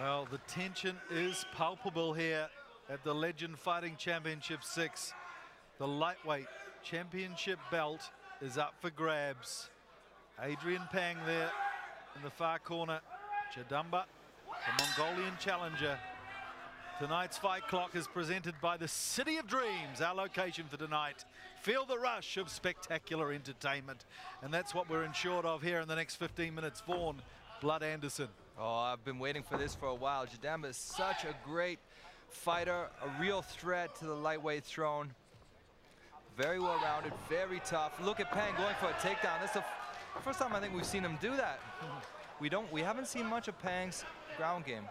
Well, the tension is palpable here at the Legend Fighting Championship 6. The lightweight championship belt is up for grabs. Adrian Pang there in the far corner. JADAMBA, the Mongolian challenger. Tonight's fight clock is presented by the City of Dreams, our location for tonight. Feel the rush of spectacular entertainment. And that's what we're ensured of here in the next 15 minutes. Vaughan Blood Anderson. Oh, I've been waiting for this for a while. JADAMBA is such a great fighter, a real threat to the lightweight throne. Very well rounded, very tough. Look at Pang going for a takedown. That's the first time I think we've seen him do that. We haven't seen much of Pang's ground game.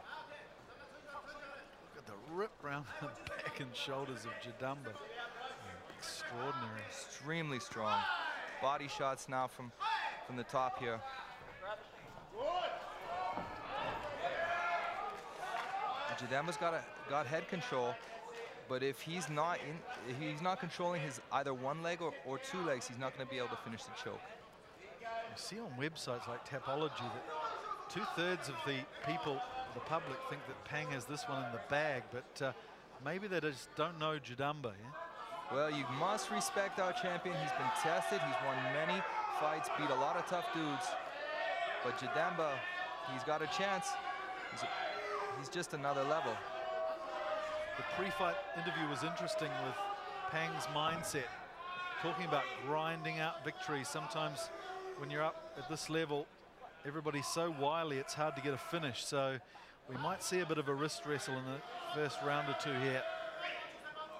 Look at the rip round the back and shoulders of JADAMBA. Extraordinary. Extremely strong. Body shots now from the top here. JADAMBA's got head control, but if he's not controlling his either one leg or two legs, he's not going to be able to finish the choke. You see on websites like Tapology that 2/3 of the people, the public, think that Pang has this one in the bag, but maybe they just don't know JADAMBA. Yeah? Well, you must respect our champion. He's been tested. He's won many fights, beat a lot of tough dudes. But JADAMBA, he's got a chance. He's just another level. The pre-fight interview was interesting with Pang's mindset, talking about grinding out victories. Sometimes when you're up at this level, everybody's so wily, it's hard to get a finish. So we might see a bit of a wrist wrestle in the first round or two here.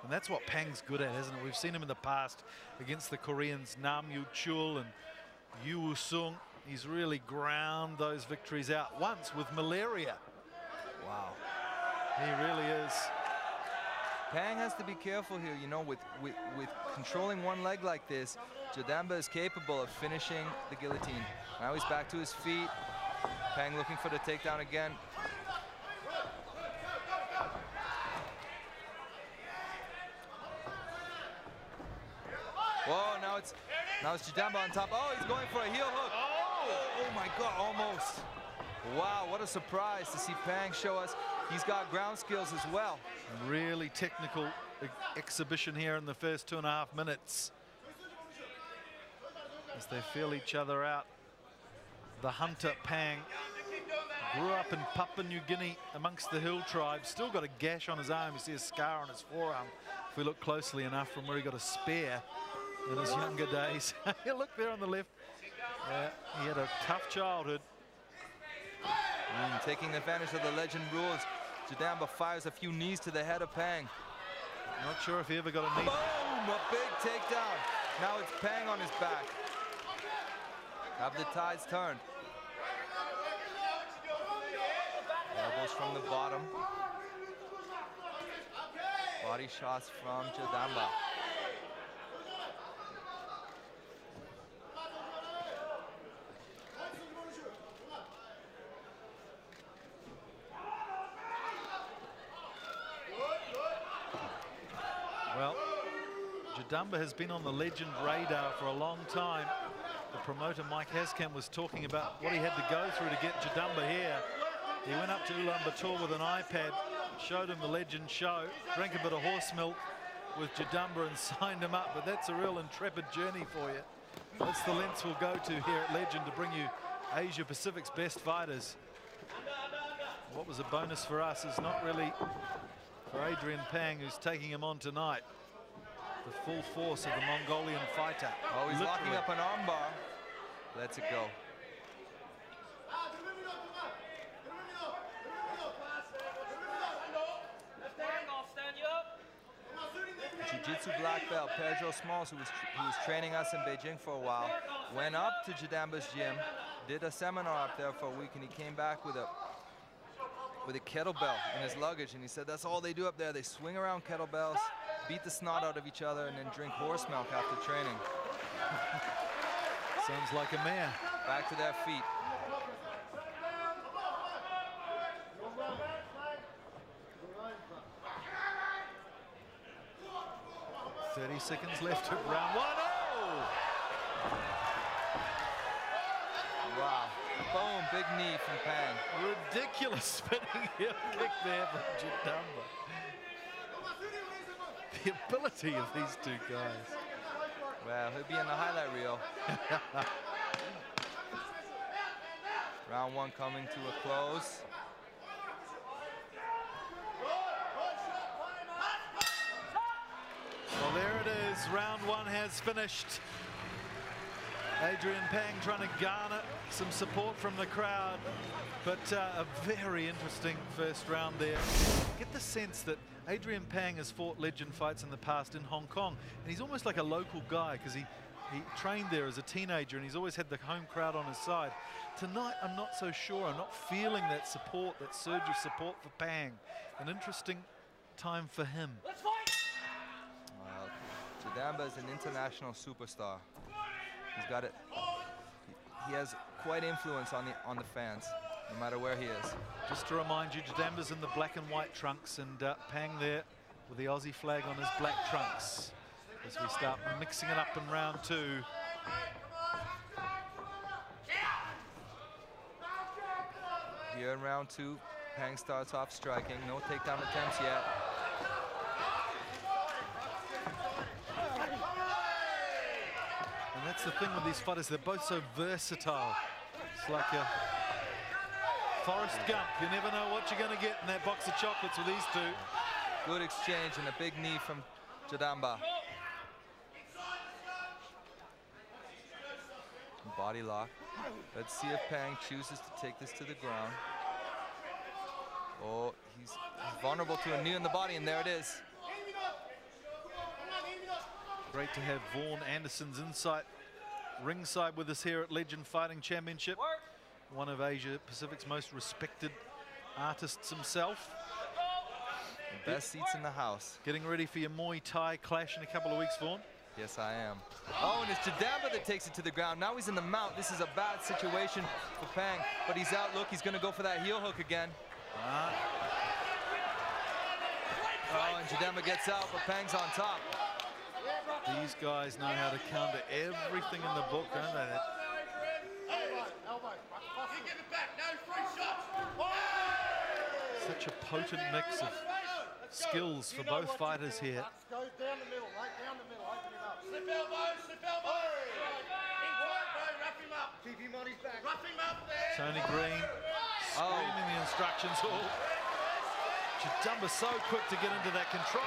And that's what Pang's good at, isn't it? We've seen him in the past against the Koreans Nam Yu Chul and Yu Woo Sung. He's really ground those victories out once with malaria. Wow. He really is. Pang has to be careful here, you know, with controlling one leg like this. JADAMBA is capable of finishing the guillotine. Now he's back to his feet. Pang looking for the takedown again. Whoa, now it's JADAMBA on top. Oh, he's going for a heel hook. Oh my God, almost. Wow, what a surprise to see Pang show us he's got ground skills as well. Really technical exhibition here in the first 2.5 minutes. As they feel each other out. The hunter Pang grew up in Papua New Guinea amongst the hill tribes. Still got a gash on his arm. You see a scar on his forearm if we look closely enough from where he got a spear in his younger days. Look there on the left. He had a tough childhood. Taking advantage of the legend rules, JADAMBA fires a few knees to the head of Pang. Not sure if he ever got a knee. Boom! A big takedown. Now it's Pang on his back. Have the tides turned. Elbows from the bottom. Body shots from JADAMBA. Well, JADAMBA has been on the legend radar for a long time. The promoter Mike Haskamp was talking about what he had to go through to get JADAMBA here. He went up to Ulaanbaatar with an iPad, showed him the legend show, drank a bit of horse milk with JADAMBA and signed him up. But that's a real intrepid journey for you. That's the lengths we'll go to here at Legend to bring you Asia Pacific's best fighters. What was a bonus for us is not really for Adrian Pang, who's taking him on tonight. The full force of the Mongolian fighter. Oh, he's locking up an armbar. Lets it go. Jiu-Jitsu black belt Pedro Smalls, who was training us in Beijing for a while, went up to JADAMBA's gym, did a seminar up there for a week, and he came back with a kettlebell in his luggage, and he said that's all they do up there. They swing around kettlebells, beat the snot out of each other, and then drink horse milk after training. Sounds like a mare. Back to their feet. 30 seconds left of round one. Oh! Wow. Boom, big knee from Pang. Ridiculous spinning heel kick there from JADAMBA. The ability of these two guys. Well, he'll be in the highlight reel. Round one coming to a close. Well, there it is. Round one has finished. Adrian Pang trying to garner some support from the crowd, but a very interesting first round there. Get the sense that Adrian Pang has fought legend fights in the past in Hong Kong, and he's almost like a local guy because he trained there as a teenager and he's always had the home crowd on his side. Tonight, I'm not so sure. I'm not feeling that support, that surge of support for Pang. An interesting time for him. Well, JADAMBA is an international superstar. He's got it. He has quite influence on the fans, no matter where he is. Just to remind you, JADAMBA's in the black and white trunks, and Pang there with the Aussie flag on his black trunks. As we start mixing it up in round two. Here in round two, Pang starts off striking. No takedown attempts yet. And that's the thing with these fighters, they're both so versatile. It's like a Forrest Gump. You never know what you're going to get in that box of chocolates with these two. Good exchange and a big knee from JADAMBA. Body lock. Let's see if Pang chooses to take this to the ground. Oh, he's vulnerable to a knee in the body, and there it is. Great to have Vaughn Anderson's insight ringside with us here at Legend Fighting Championship. One of Asia Pacific's most respected artists himself. The best seats in the house. Getting ready for your Muay Thai clash in a couple of weeks, Vaughn. Yes, I am. Oh, and it's JADAMBA that takes it to the ground. Now he's in the mount. This is a bad situation for Pang, but he's out. Look, he's going to go for that heel hook again. Oh, and JADAMBA gets out, but Pang's on top. These guys know how to counter everything in the book, don't they? Such a potent mix of skills for both fighters here. Slip elbows, slip elbows. Rough him up. Keep him on his back. Rough him up there. Tony Green screaming the instructions. JADAMBA so quick to get into that control.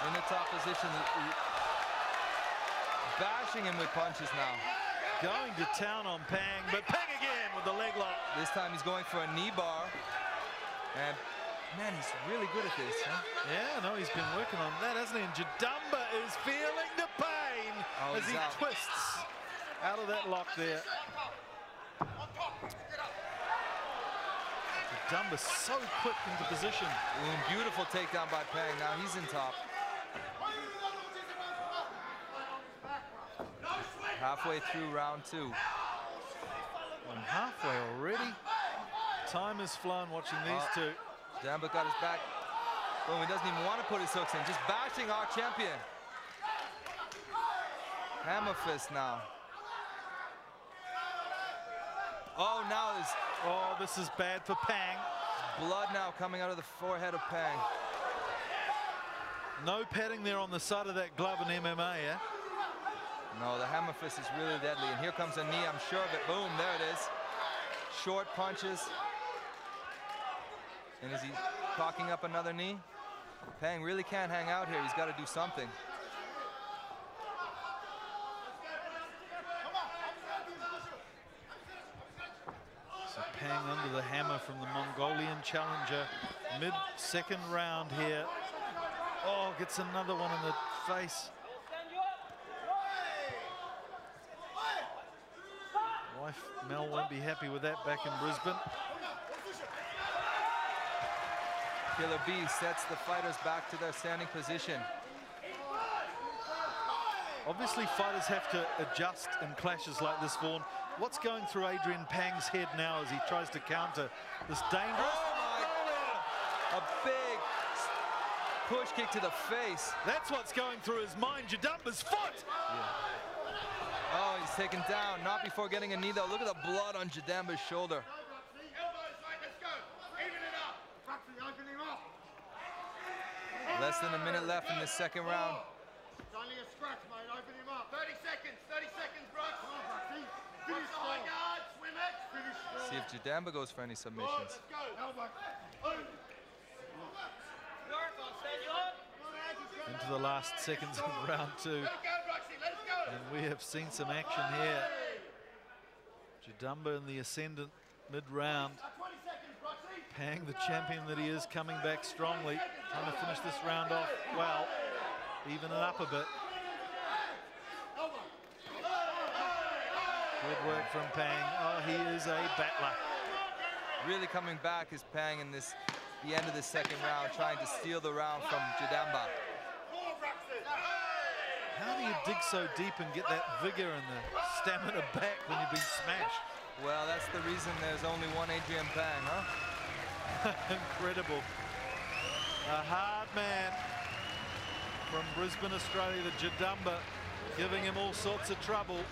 In the top position, bashing him with punches now. Going to town on Pang, but Pang again with the leg lock. This time he's going for a knee bar. And man, he's really good at this, huh? Yeah, no, he's been working on that, hasn't he? And JADAMBA is feeling the pain as he twists out of that lock there. JADAMBA so quick into position. Beautiful takedown by Pang. Now he's in top. Halfway through round two. And halfway already. Time has flown watching these two. JADAMBA got his back. Boom, he doesn't even want to put his hooks in. Just bashing our champion. Hammer fist now. Oh, now is... Oh, this is bad for Pang. Blood now coming out of the forehead of Pang. No padding there on the side of that glove in MMA, yeah? No, the hammer fist is really deadly. And here comes a knee, I'm sure of it. Boom, there it is. Short punches. And is he cocking up another knee? Pang really can't hang out here. He's got to do something. So Pang under the hammer from the Mongolian challenger. Mid-second round here. Oh, gets another one in the face. Wife Mel won't be happy with that back in Brisbane. Killer B sets the fighters back to their standing position. Obviously, fighters have to adjust in clashes like this, Vaughn. What's going through Adrian Pang's head now as he tries to counter this dangerous... Oh my! A big push kick to the face. That's what's going through his mind. JADAMBA's foot! Yeah. Oh, he's taken down. Not before getting a knee, though. Look at the blood on JADAMBA's shoulder. Less than a minute left in this second round. It's only a scratch, mate. Open him up. 30 seconds, Brooks. Come on, Bruxy. Finish the high guard, swim it. Finish strong. See if JADAMBA goes for any submissions. Let's go. Elbow. Into the last seconds of round 2. Let it go, Bruxy. Let it go. And we have seen some action here. JADAMBA in the ascendant mid-round. 20 seconds, Bruxy. Pang, the champion that he is, coming back strongly. Trying to finish this round off well. Even it up a bit. Good work from Pang. Oh, he is a battler. Really coming back is Pang in the end of the second round, trying to steal the round from JADAMBA. How do you dig so deep and get that vigor and the stamina back when you've been smashed? Well, that's the reason there's only one Adrian Pang, huh? Incredible. A hard man from Brisbane, Australia, the JADAMBA, giving him all sorts of trouble.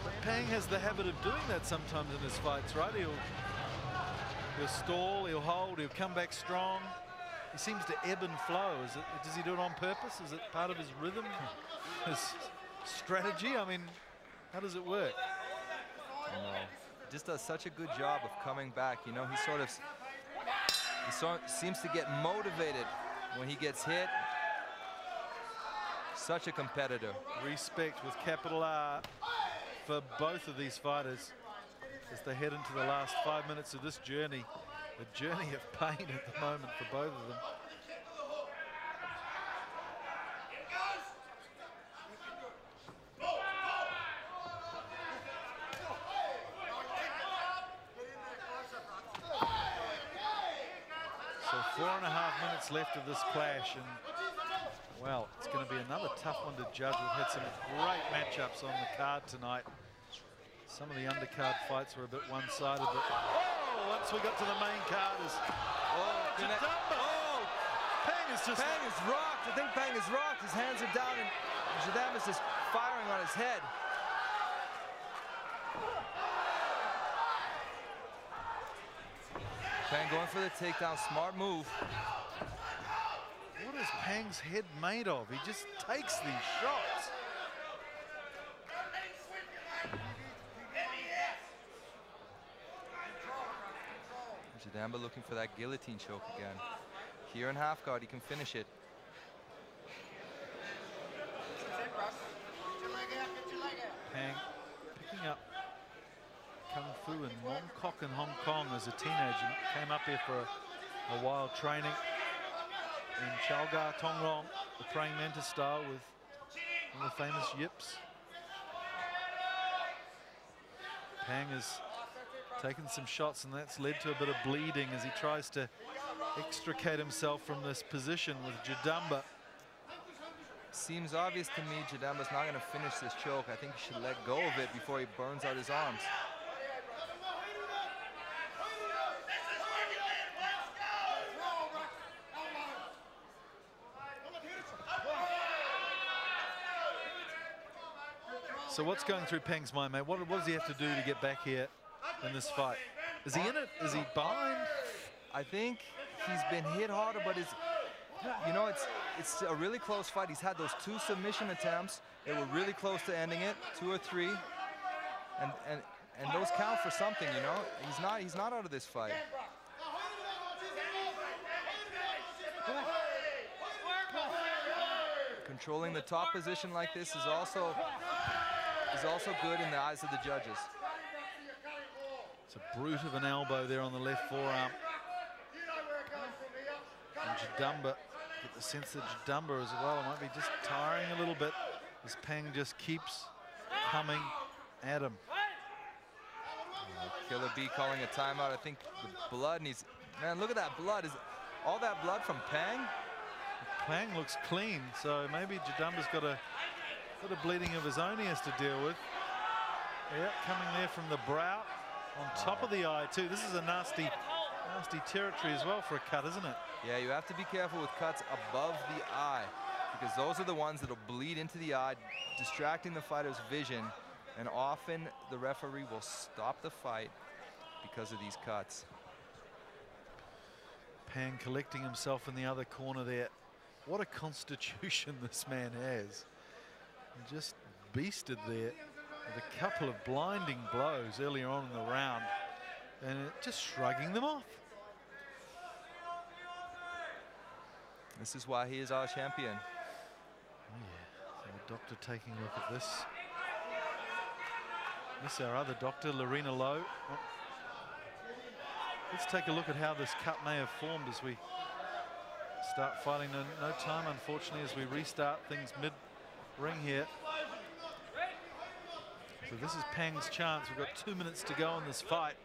But Pang has the habit of doing that sometimes in his fights, right? He'll stall, he'll hold, he'll come back strong. He seems to ebb and flow. Does he do it on purpose? Is it part of his rhythm, his strategy? I mean, how does it work? No, he just does such a good job of coming back. You know, he seems to get motivated when he gets hit. Such a competitor. Respect with capital R for both of these fighters as they head into the last 5 minutes of this journey. A journey of pain at the moment for both of them. So 4.5 minutes left of this clash, and well, it's going to be another tough one to judge. We've had some great matchups on the card tonight. Some of the undercard fights were a bit one-sided, but once we got to the main card is JADAMBA. Oh, Pang is rocked. I think Pang is rocked. His hands are down, and JADAMBA's just firing on his head. Pang going for the takedown. Smart move. What is Pang's head made of? He just takes these shots. JADAMBA looking for that guillotine choke again. Here in half guard, he can finish it. Pang picking up Kung Fu in Mongkok in Hong Kong as a teenager. Came up here for a while training in Chalga Tonglong, the praying mantis style with one of the famous yips. Pang has taken some shots, and that's led to a bit of bleeding as he tries to extricate himself from this position with JADAMBA. Seems obvious to me JADAMBA's not going to finish this choke. I think he should let go of it before he burns out his arms. So what's going through Pang's mind, mate? What does he have to do to get back here in this fight? Is he in it? Is he behind? I think he's been hit harder, but you know, it's a really close fight. He's had those 2 submission attempts. They were really close to ending it, 2 or 3, and those count for something. You know, he's not out of this fight. Controlling the top position like this is also good in the eyes of the judges. It's a brute of an elbow there on the left forearm. And JADAMBA, get the sense that JADAMBA as well might be just tiring a little bit as Pang just keeps coming at him. Killer B calling a timeout. I think the blood needs, man, look at that blood. Is all that blood from Pang? Pang looks clean, so maybe JADAMBA's got a bit of bleeding of his own he has to deal with. Yeah, coming there from the brow, on top of the eye too. This is a nasty territory as well for a cut, isn't it? Yeah, you have to be careful with cuts above the eye, because those are the ones that'll bleed into the eye, distracting the fighter's vision, and often the referee will stop the fight because of these cuts. Pang collecting himself in the other corner there. What a constitution this man has. He just beasted there with a couple of blinding blows earlier on in the round, and just shrugging them off. This is why he is our champion. Oh yeah, so the doctor taking a look at this. This is our other doctor, Lorena Lowe. Oh. Let's take a look at how this cut may have formed as we start fighting. No time, unfortunately, as we restart things mid-ring here. So this is Pang's chance. We've got 2 minutes to go in this fight.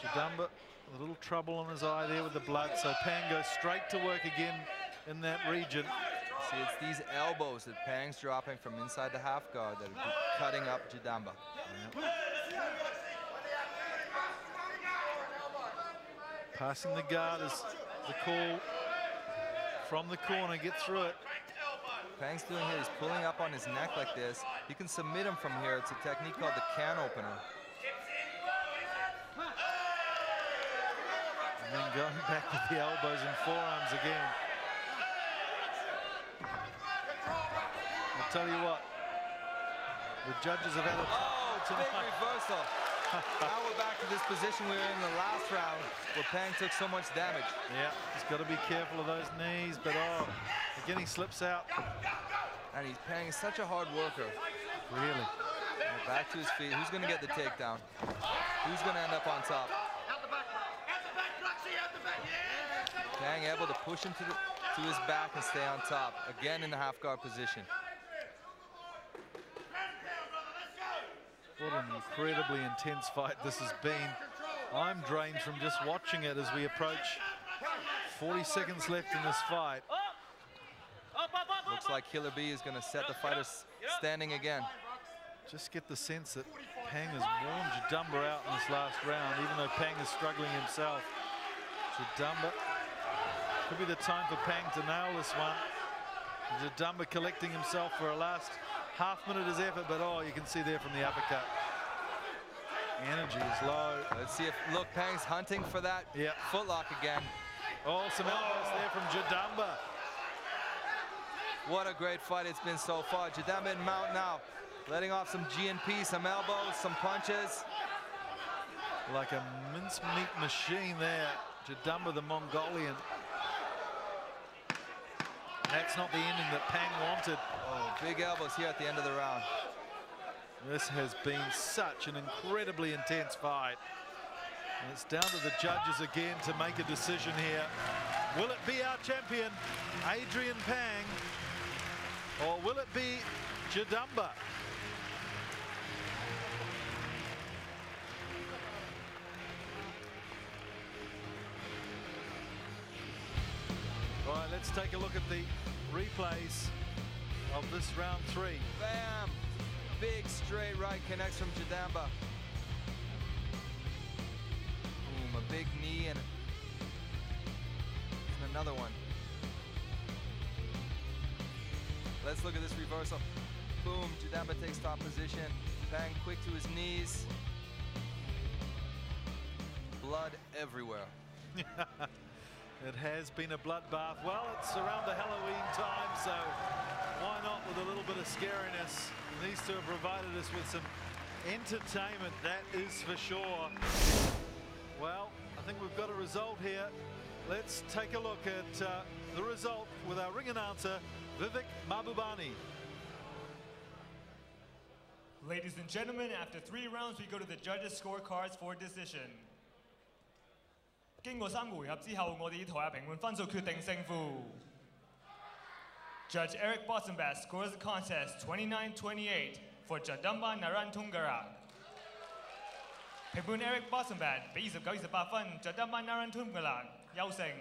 JADAMBA, a little trouble on his eye there with the blood, so Pang goes straight to work again in that region. See, it's these elbows that Pang's dropping from inside the half guard that are cutting up JADAMBA. Yep. Passing the guard is the call from the corner. Get through it. Pang's doing here, he's pulling up on his neck like this. You can submit him from here. It's a technique called the can opener. And then going back with the elbows and forearms again. I'll tell you what, the judges have had a big reversal. Now we're back to this position we were in the last round where Pang took so much damage. Yeah, he's got to be careful of those knees, but again he slips out. And Pang is such a hard worker. Really. Now back to his feet. Who's going to get the takedown? Who's going to end up on top? Pang able to push him to his back and stay on top. Again in the half guard position. What an incredibly intense fight this has been. I'm drained from just watching it as we approach 40 seconds left in this fight. Looks like Killer B is going to set the fighters standing again. Just get the sense that Pang has worn JADAMBA out in this last round, even though Pang is struggling himself. JADAMBA, could be the time for Pang to nail this one. JADAMBA collecting himself for a last half minute of his effort, but you can see there from the uppercut. Energy is low. Let's see if, look, Pang's hunting for that footlock again. Oh, some elbows there from JADAMBA. What a great fight it's been so far. JADAMBA in mount now, letting off some G&P, some elbows, some punches. Like a mincemeat machine there, JADAMBA the Mongolian. That's not the ending that Pang wanted. Oh, big elbows here at the end of the round. This has been such an incredibly intense fight. And it's down to the judges again to make a decision here. Will it be our champion, Adrian Pang, or will it be JADAMBA? All right, let's take a look at the replays of this round 3. Bam! Big straight right connects from JADAMBA. Boom, a big knee and another one. Let's look at this reversal. Boom, JADAMBA takes top position. Pang quick to his knees. Blood everywhere. It has been a bloodbath. Well, it's around the Halloween time, so why not with a little bit of scariness? These two have provided us with some entertainment, that is for sure. Well, I think we've got a result here. Let's take a look at the result with our ring announcer, Vivek Mahbubani. Ladies and gentlemen, after 3 rounds, we go to the judges' scorecards for decision. 經過3個回合之後，我哋台下評判分數決定勝負。Judge Eric Botsenbat scores the contest 29-28 for JADAMBA Narantunggarak. 評判 Eric Botsenbat 俾29-28分 JADAMBA Narantunggarak 優勝。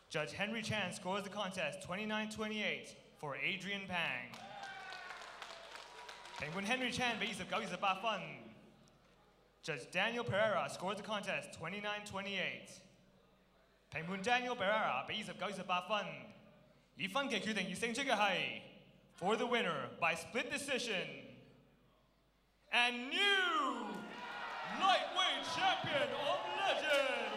Judge Henry Chan scores the contest 29-28 for Adrian Pang. 評判 Henry Chan 俾29-28分。Judge Daniel Pereira scores the contest 29-28. 評判 Daniel Pereira 俾29-28分，以分歧決定而勝出嘅係 for the winner by split decision and new lightweight champion of legend,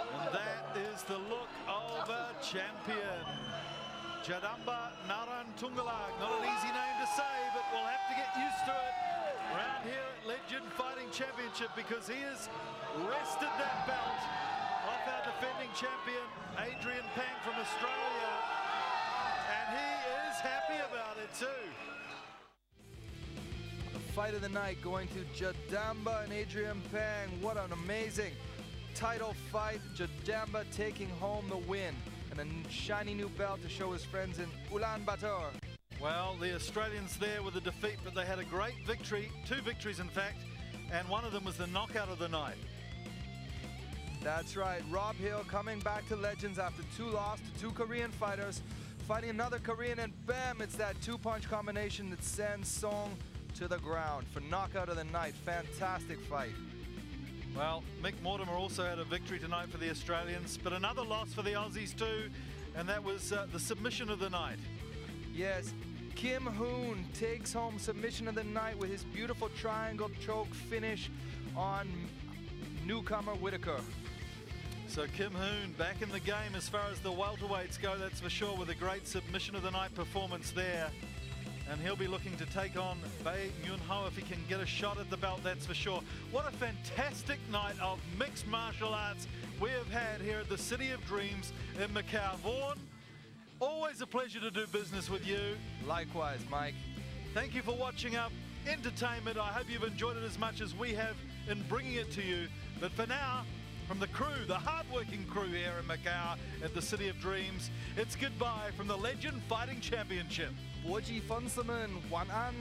And that is the look of a champion. Jadamba Narantunggalag. Not an easy name to say, but we'll have to get used to it around here at Legend Fighting Championship, because he has wrested that belt off our defending champion, Adrian Pang from Australia. And he is happy about it too. The fight of the night going to Jadamba and Adrian Pang. What an amazing title fight. Jadamba taking home the win and a shiny new belt to show his friends in Ulaanbaatar. Well, the Australians there with a defeat, but they had a great victory, 2 victories in fact, and one of them was the knockout of the night. That's right, Rob Hill coming back to Legends after 2 losses to 2 Korean fighters, fighting another Korean, and bam, it's that 2-punch combination that sends Song to the ground for knockout of the night. Fantastic fight. Well, Mick Mortimer also had a victory tonight for the Australians, but another loss for the Aussies too, and that was the submission of the night. Yes, Kim Hoon takes home submission of the night with his beautiful triangle choke finish on newcomer Whitaker. So Kim Hoon back in the game as far as the welterweights go, that's for sure, with a great submission of the night performance there. And he'll be looking to take on Bae Myun Ho if he can get a shot at the belt, that's for sure. What a fantastic night of mixed martial arts we have had here at the City of Dreams in Macau. Vaughan, always a pleasure to do business with you. Likewise, Mike. Thank you for watching Up Entertainment. I hope you've enjoyed it as much as we have in bringing it to you. But for now, from the crew, the hard-working crew here in Macau at the City of Dreams, it's goodbye from the Legend Fighting Championship. 国际粉丝们晚安。